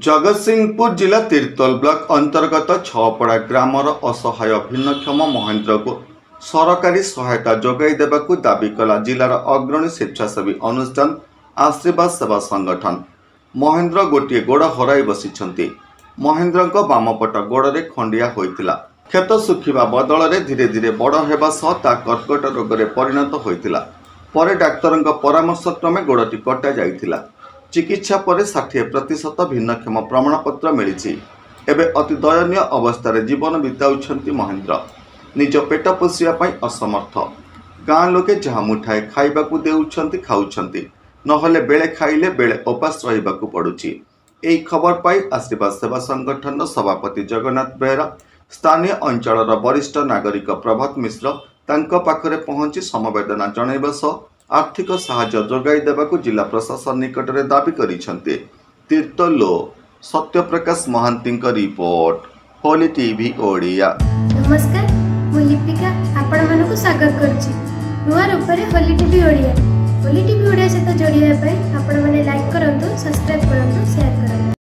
जगतसिंहपुर जिला तीर्तोल ब्लॉक अंतर्गत छपड़ा ग्रामर असहाय भिन्नक्षम महेंद्र को सरकारी सहायता जोगाई देबाकू दाबी कला जिलार अग्रणी स्वेच्छासेवी अनुष्ठान आशीर्वाद सेवा संगठन। महेंद्र गोटे गोड़ हराई बसी महेंद्र बामपट गोड़े खंडिया होइतिला। क्षत सुखिबा बदल में धीरे धीरे बड़ हेबा सह ता कर्कट रोग में परिणत होइतिला। परे डाक्तर परामर्श क्रमे गोड़टी कटा जाइतिला। चिकित्सा पर 60% भिन्नक्षम प्रमाणपत्र मिली। एबे अति दयनीय अवस्था जीवन बिताउछंती महेंद्र। निज पेट पोषिया असमर्थ। गाँ लोके जहाँ मुठाए खाइबाकू देउछंती खाउछंती, नहले बेले खाइले बेले उपास रहिबाकू पड़ुछि। एही खबर पाई आशीर्वाद सेवा संगठन सभापति जगन्नाथ बेहरा, स्थानीय अंचल वरिष्ठ नागरिक प्रभात मिश्र तांको पाखरे पहुंची समवेदना जणाइबा सह आर्थिक सहायता जोगाई देबाकू जिला प्रशासन निकट में दाबी करिसेंते। तीर्तोलो सत्यप्रकाश महांती रिपोर्ट, होली टीवी ओडिया। नमस्कार, मु लिपिका आपण मानकु स्वागत करछि नुआ रूपरे होली टीवी ओडिया। होली टीवी ओडिया सहित जोड़िया आपण माने लाइक करंतु, सब्सक्राइब करंतु, शेयर करंतु।